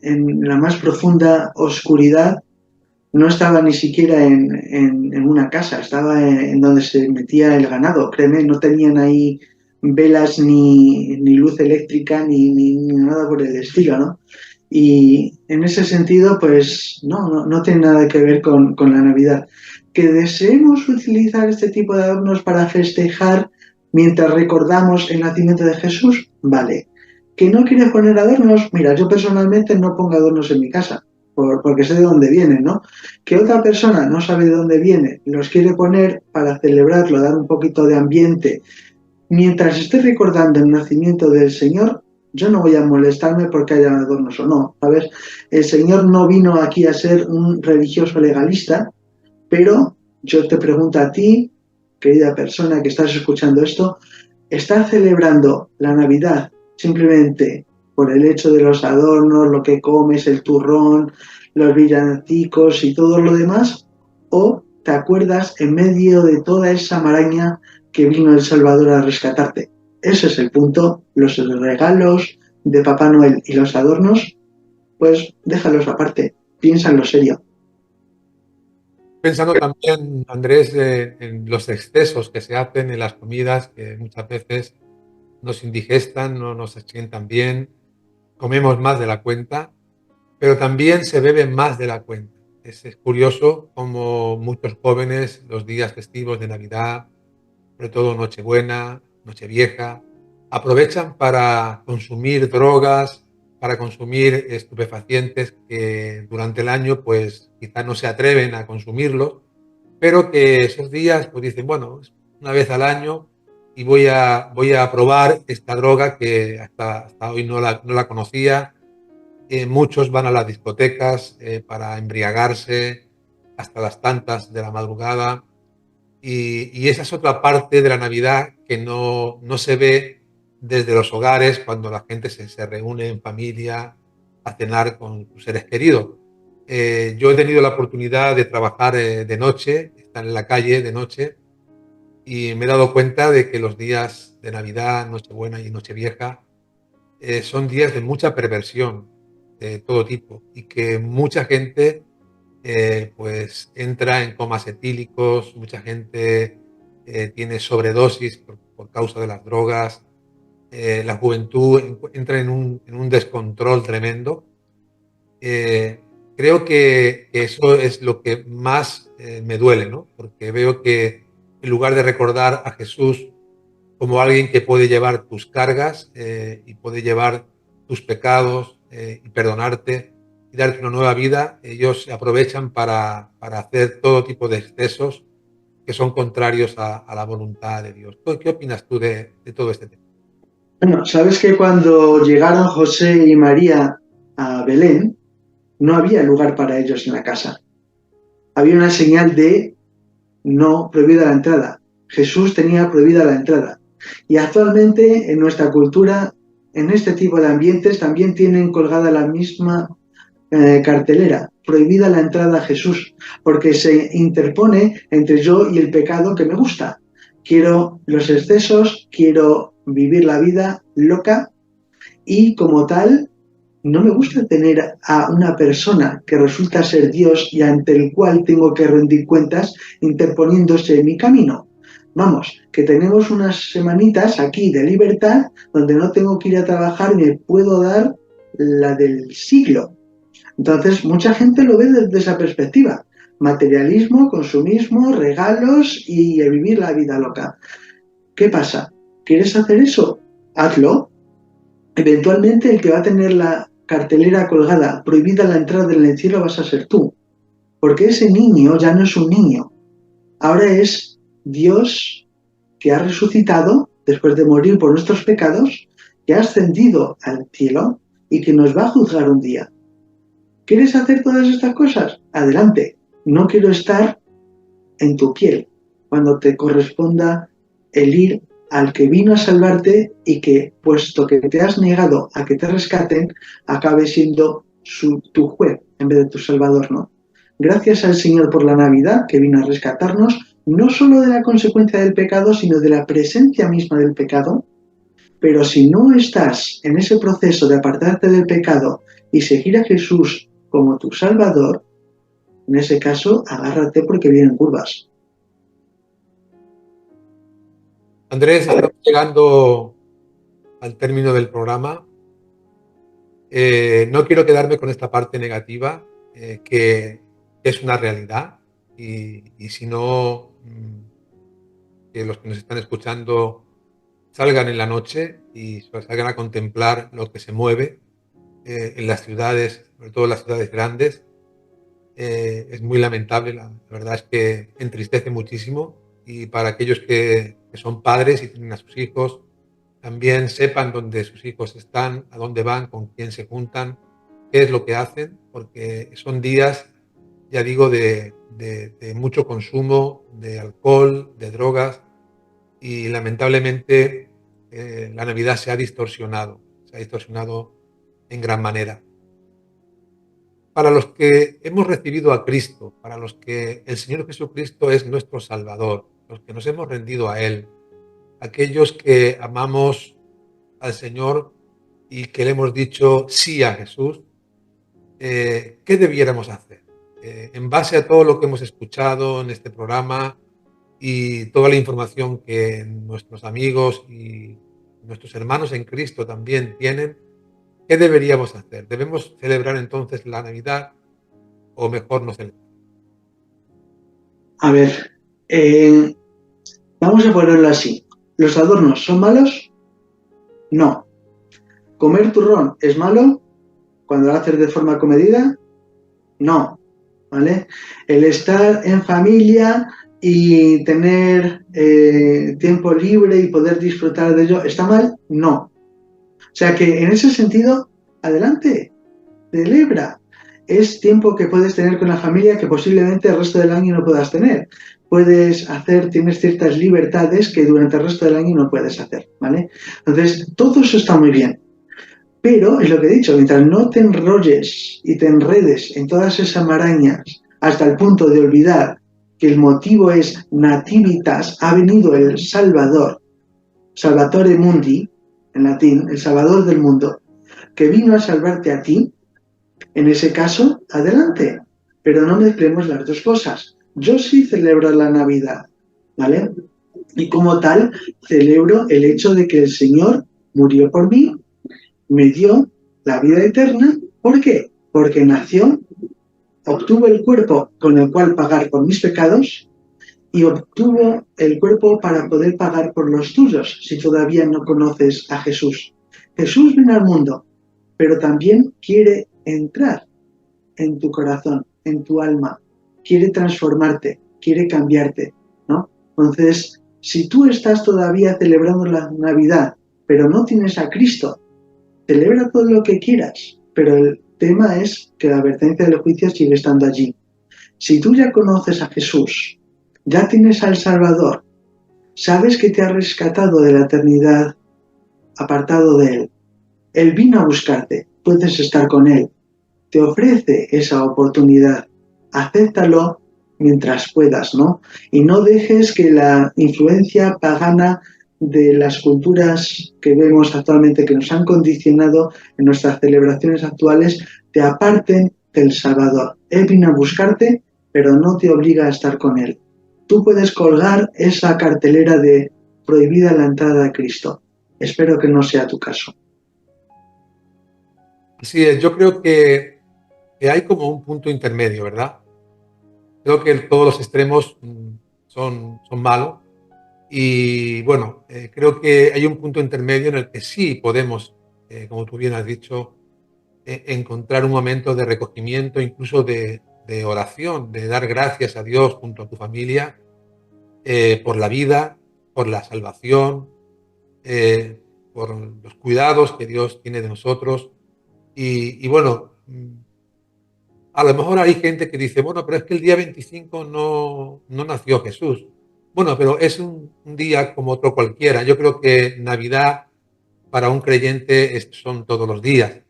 la más profunda oscuridad, no estaba ni siquiera en una casa, estaba en donde se metía el ganado, créeme, no tenían ahí velas ni luz eléctrica ni nada por el estilo, ¿no? Y en ese sentido, pues no tiene nada que ver con la Navidad. Que deseemos utilizar este tipo de adornos para festejar mientras recordamos el nacimiento de Jesús, vale. Que no quieres poner adornos, mira, yo personalmente no pongo adornos en mi casa, porque sé de dónde vienen, ¿no? Que otra persona no sabe de dónde viene, los quiere poner para celebrarlo, dar un poquito de ambiente. Mientras esté recordando el nacimiento del Señor, yo no voy a molestarme porque haya adornos o no, ¿sabes? El Señor no vino aquí a ser un religioso legalista, pero yo te pregunto a ti, querida persona que estás escuchando esto, ¿estás celebrando la Navidad simplemente por el hecho de los adornos, lo que comes, el turrón, los villancicos y todo lo demás? ¿O te acuerdas en medio de toda esa maraña que vino el Salvador a rescatarte? Ese es el punto. Los regalos de Papá Noel y los adornos, pues déjalos aparte, piensa en lo serio. Pensando también, Andrés, en los excesos que se hacen en las comidas, que muchas veces nos indigestan, no nos sientan bien, comemos más de la cuenta, pero también se bebe más de la cuenta. Es curioso cómo muchos jóvenes los días festivos de Navidad, sobre todo Nochebuena, Nochevieja, aprovechan para consumir drogas, para consumir estupefacientes que durante el año pues quizá no se atreven a consumirlos, pero que esos días pues dicen, bueno, es una vez al año y voy a probar esta droga que hasta hoy no la conocía muchos van a las discotecas para embriagarse hasta las tantas de la madrugada. Y esa es otra parte de la Navidad que no se ve desde los hogares cuando la gente se reúne en familia a cenar con sus seres queridos. Yo he tenido la oportunidad de trabajar de noche, estar en la calle de noche, y me he dado cuenta de que los días de Navidad, Nochebuena y Nochevieja son días de mucha perversión de todo tipo y que mucha gente pues entra en comas etílicos, mucha gente tiene sobredosis por causa de las drogas, la juventud entra en un descontrol tremendo. Eh, Creo que eso es lo que más me duele, ¿no? Porque veo que en lugar de recordar a Jesús como alguien que puede llevar tus cargas y puede llevar tus pecados y perdonarte y darte una nueva vida, ellos se aprovechan para hacer todo tipo de excesos que son contrarios a la voluntad de Dios. ¿Qué opinas tú de todo este tema? Bueno, sabes que cuando llegaron José y María a Belén, no había lugar para ellos en la casa. Había una señal de no prohibida la entrada. Jesús tenía prohibida la entrada. Y actualmente en nuestra cultura, en este tipo de ambientes, también tienen colgada la misma cartelera, prohibida la entrada a Jesús, porque se interpone entre yo y el pecado que me gusta. Quiero los excesos, quiero vivir la vida loca y como tal, no me gusta tener a una persona que resulta ser Dios y ante el cual tengo que rendir cuentas interponiéndose en mi camino. Vamos, que tenemos unas semanitas aquí de libertad donde no tengo que ir a trabajar y me puedo dar la del siglo. Entonces, mucha gente lo ve desde esa perspectiva. Materialismo, consumismo, regalos y vivir la vida loca. ¿Qué pasa? ¿Quieres hacer eso? Hazlo. Eventualmente el que va a tener la cartelera colgada, prohibida la entrada en el cielo, vas a ser tú. Porque ese niño ya no es un niño. Ahora es Dios que ha resucitado después de morir por nuestros pecados, que ha ascendido al cielo y que nos va a juzgar un día. ¿Quieres hacer todas estas cosas? Adelante. No quiero estar en tu piel cuando te corresponda el ir al que vino a salvarte y que, puesto que te has negado a que te rescaten, acabe siendo tu juez en vez de tu salvador, ¿no? Gracias al Señor por la Navidad que vino a rescatarnos, no solo de la consecuencia del pecado, sino de la presencia misma del pecado. Pero si no estás en ese proceso de apartarte del pecado y seguir a Jesús como tu Salvador, en ese caso, agárrate porque vienen curvas. Andrés, estamos llegando al término del programa. No quiero quedarme con esta parte negativa, que es una realidad, y si no, que los que nos están escuchando salgan en la noche y salgan a contemplar lo que se mueve en las ciudades, sobre todo en las ciudades grandes. Es muy lamentable, la verdad es que entristece muchísimo, y para aquellos que son padres y tienen a sus hijos, también sepan dónde sus hijos están, a dónde van, con quién se juntan, qué es lo que hacen, porque son días, ya digo, de mucho consumo de alcohol, de drogas, y lamentablemente la Navidad se ha distorsionado en gran manera. Para los que hemos recibido a Cristo, para los que el Señor Jesucristo es nuestro Salvador, los que nos hemos rendido a Él, aquellos que amamos al Señor y que le hemos dicho sí a Jesús, ¿qué debiéramos hacer? En base a todo lo que hemos escuchado en este programa y toda la información que nuestros amigos y nuestros hermanos en Cristo también tienen, ¿qué deberíamos hacer? ¿Debemos celebrar entonces la Navidad o mejor no celebrar? A ver, vamos a ponerlo así. ¿Los adornos son malos? No. ¿Comer turrón es malo cuando lo haces de forma comedida? No. ¿Vale? El estar en familia y tener tiempo libre y poder disfrutar de ello, ¿está mal? No. O sea que en ese sentido, adelante. celebra. Es tiempo que puedes tener con la familia que posiblemente el resto del año no puedas tener. Tienes ciertas libertades que durante el resto del año no puedes hacer, ¿vale? Entonces, todo eso está muy bien. Pero, es lo que he dicho, mientras no te enrolles y te enredes en todas esas marañas hasta el punto de olvidar que el motivo es nativitas, ha venido el Salvador, Salvatore Mundi, en latín, el Salvador del mundo, que vino a salvarte a ti, en ese caso, adelante. Pero no mezclemos las dos cosas. Yo sí celebro la Navidad, ¿vale? Y como tal, celebro el hecho de que el Señor murió por mí, me dio la vida eterna. ¿Por qué? Porque nació, obtuvo el cuerpo con el cual pagar por mis pecados y obtuvo el cuerpo para poder pagar por los tuyos, si todavía no conoces a Jesús. Jesús vino al mundo, pero también quiere entrar en tu corazón, en tu alma, quiere transformarte, quiere cambiarte, ¿no? Entonces, si tú estás todavía celebrando la Navidad, pero no tienes a Cristo, celebra todo lo que quieras, pero el tema es que la advertencia del juicio sigue estando allí. Si tú ya conoces a Jesús, ya tienes al Salvador, sabes que te ha rescatado de la eternidad apartado de Él. Él vino a buscarte, puedes estar con Él. Te ofrece esa oportunidad. Acéptalo mientras puedas, ¿no? Y no dejes que la influencia pagana de las culturas que vemos actualmente, que nos han condicionado en nuestras celebraciones actuales, te aparten del Salvador. Él vino a buscarte, pero no te obliga a estar con Él. Tú puedes colgar esa cartelera de prohibida la entrada a Cristo. Espero que no sea tu caso. Así es, yo creo que hay como un punto intermedio, ¿verdad? Creo que todos los extremos son malos y bueno, creo que hay un punto intermedio en el que sí podemos, como tú bien has dicho, encontrar un momento de recogimiento, incluso de oración, de dar gracias a Dios junto a tu familia por la vida, por la salvación, por los cuidados que Dios tiene de nosotros. Y bueno, a lo mejor hay gente que dice, bueno, pero es que el día 25 no nació Jesús. Bueno, pero es un día como otro cualquiera. Yo creo que Navidad para un creyente son todos los días.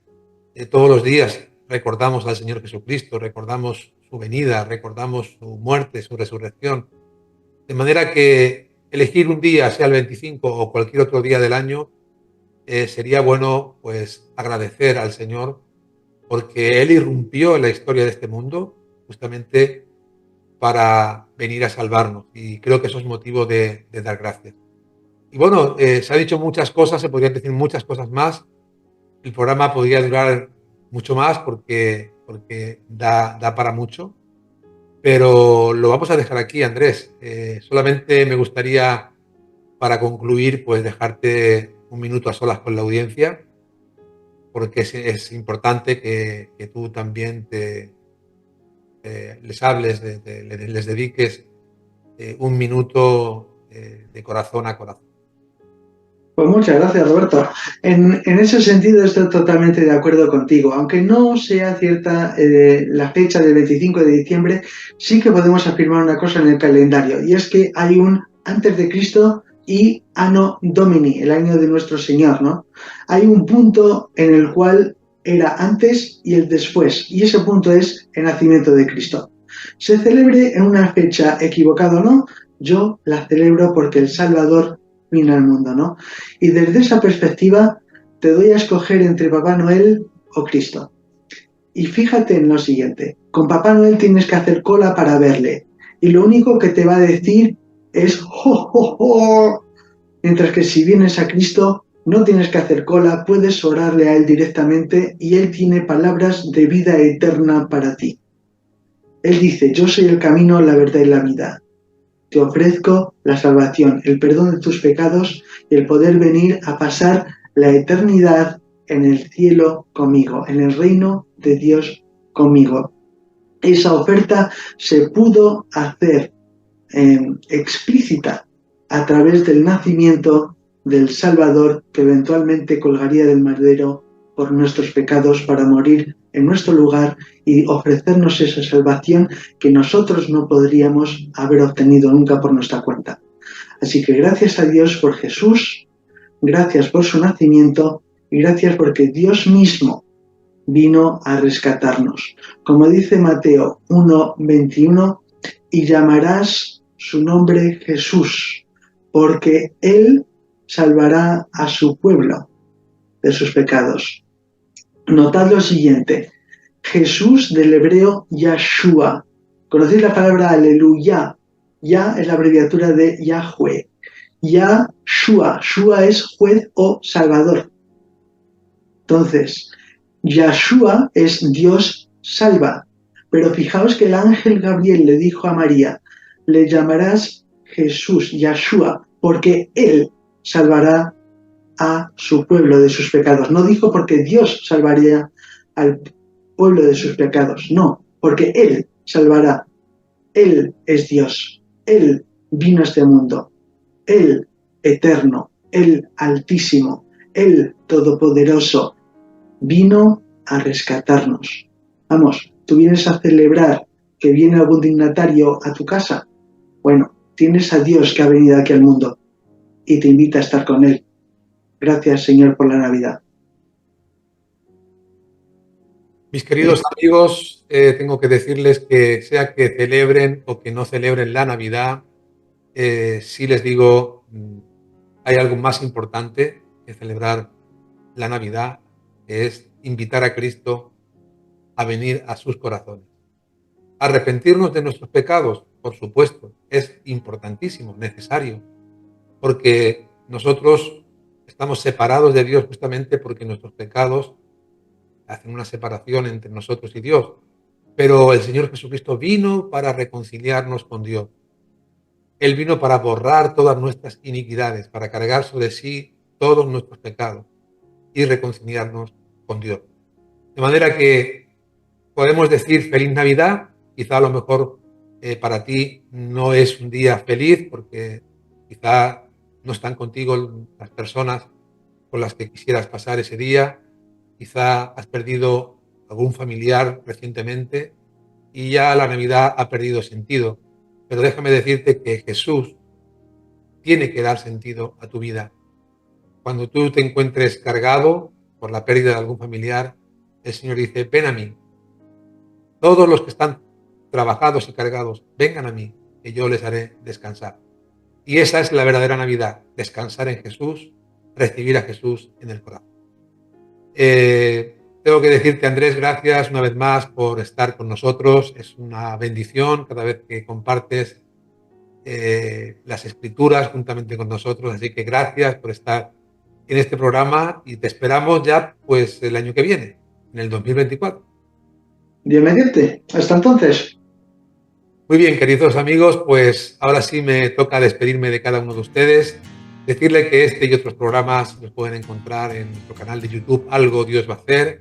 Todos los días recordamos al Señor Jesucristo, recordamos su venida, recordamos su muerte, su resurrección. De manera que elegir un día, sea el 25 o cualquier otro día del año, sería bueno pues agradecer al Señor porque Él irrumpió en la historia de este mundo justamente para venir a salvarnos y creo que eso es motivo de dar gracias. Y bueno, se han dicho muchas cosas, se podrían decir muchas cosas más. El programa podría durar mucho más porque da para mucho, pero lo vamos a dejar aquí, Andrés. Solamente me gustaría, para concluir, pues dejarte un minuto a solas con la audiencia, porque es importante que tú también les hables, les dediques un minuto de corazón a corazón. Pues muchas gracias, Roberto. En ese sentido estoy totalmente de acuerdo contigo. Aunque no sea cierta la fecha del 25 de diciembre, sí que podemos afirmar una cosa en el calendario, y es que hay un antes de Cristo y Anno Domini, el año de nuestro Señor, ¿no? Hay un punto en el cual era antes y el después, y ese punto es el nacimiento de Cristo. Se celebre en una fecha equivocada o no, yo la celebro porque el Salvador vino al mundo, ¿no? Y desde esa perspectiva te doy a escoger entre Papá Noel o Cristo. Y fíjate en lo siguiente, con Papá Noel tienes que hacer cola para verle, y lo único que te va a decir es ¡jo, jo, jo! Mientras que si vienes a Cristo no tienes que hacer cola, puedes orarle a Él directamente y Él tiene palabras de vida eterna para ti. Él dice, yo soy el camino, la verdad y la vida. Te ofrezco la salvación, el perdón de tus pecados y el poder venir a pasar la eternidad en el cielo conmigo, en el reino de Dios conmigo. Esa oferta se pudo hacer explícita a través del nacimiento del Salvador que eventualmente colgaría del madero por nuestros pecados para morir en nuestro lugar y ofrecernos esa salvación que nosotros no podríamos haber obtenido nunca por nuestra cuenta. Así que gracias a Dios por Jesús, gracias por su nacimiento y gracias porque Dios mismo vino a rescatarnos. Como dice Mateo 1:21, y llamarás su nombre Jesús, porque Él salvará a su pueblo de sus pecados. Notad lo siguiente, Jesús del hebreo Yahshua. ¿Conocéis la palabra aleluya? Ya es la abreviatura de Yahweh. Yahshua, Shua es juez o salvador. Entonces, Yahshua es Dios salva. Pero fijaos que el ángel Gabriel le dijo a María, le llamarás Jesús, Yahshua, porque Él salvará a su pueblo de sus pecados. No dijo porque Dios salvaría al pueblo de sus pecados, no, porque Él salvará. Él es Dios, Él vino a este mundo, Él eterno, Él altísimo, Él todopoderoso, vino a rescatarnos. Vamos, tú vienes a celebrar que viene algún dignatario a tu casa. Bueno, tienes a Dios que ha venido aquí al mundo y te invita a estar con Él. Gracias, Señor, por la Navidad. Mis queridos amigos, tengo que decirles que sea que celebren o que no celebren la Navidad, sí les digo, hay algo más importante que celebrar la Navidad, que es invitar a Cristo a venir a sus corazones. Arrepentirnos de nuestros pecados, por supuesto, es importantísimo, necesario, porque nosotros estamos separados de Dios justamente porque nuestros pecados hacen una separación entre nosotros y Dios. Pero el Señor Jesucristo vino para reconciliarnos con Dios. Él vino para borrar todas nuestras iniquidades, para cargar sobre sí todos nuestros pecados y reconciliarnos con Dios. De manera que podemos decir feliz Navidad. Quizá a lo mejor para ti no es un día feliz porque quizá no están contigo las personas con las que quisieras pasar ese día. Quizá has perdido algún familiar recientemente y ya la Navidad ha perdido sentido. Pero déjame decirte que Jesús tiene que dar sentido a tu vida. Cuando tú te encuentres cargado por la pérdida de algún familiar, el Señor dice, ven a mí. Todos los que están trabajados y cargados, vengan a mí, que yo les haré descansar. Y esa es la verdadera Navidad, descansar en Jesús, recibir a Jesús en el corazón. Tengo que decirte, Andrés, gracias una vez más por estar con nosotros. Es una bendición cada vez que compartes las Escrituras juntamente con nosotros. Así que gracias por estar en este programa y te esperamos ya pues el año que viene, en el 2024. Dios mediante. Hasta entonces. Muy bien, queridos amigos, pues ahora sí me toca despedirme de cada uno de ustedes. Decirle que este y otros programas los pueden encontrar en nuestro canal de YouTube, Algo Dios va a hacer.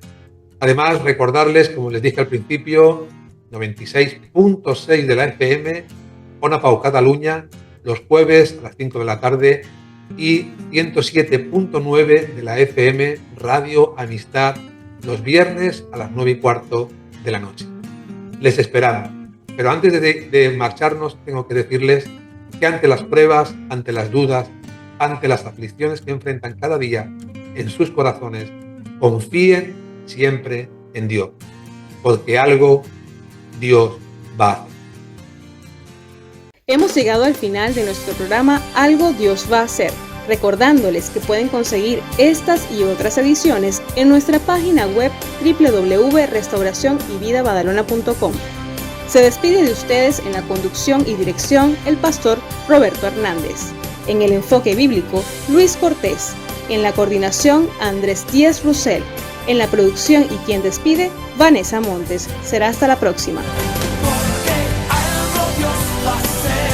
Además, recordarles, como les dije al principio, 96.6 de la FM, Ona Pau Cataluña, los jueves a las 5 de la tarde y 107.9 de la FM, Radio Amistad, los viernes a las 9:15 de la noche. Les esperamos. Pero antes de marcharnos, tengo que decirles que ante las pruebas, ante las dudas, ante las aflicciones que enfrentan cada día en sus corazones, confíen siempre en Dios, porque algo Dios va a hacer. Hemos llegado al final de nuestro programa Algo Dios va a hacer, recordándoles que pueden conseguir estas y otras ediciones en nuestra página web www.restauracionyvidabadalona.com. Se despide de ustedes en la conducción y dirección el pastor Roberto Hernández. En el enfoque bíblico, Luis Cortés. En la coordinación, Andrés Díaz Russell. En la producción y quien despide, Vanessa Montes. Será hasta la próxima. Porque algo Dios va a hacer.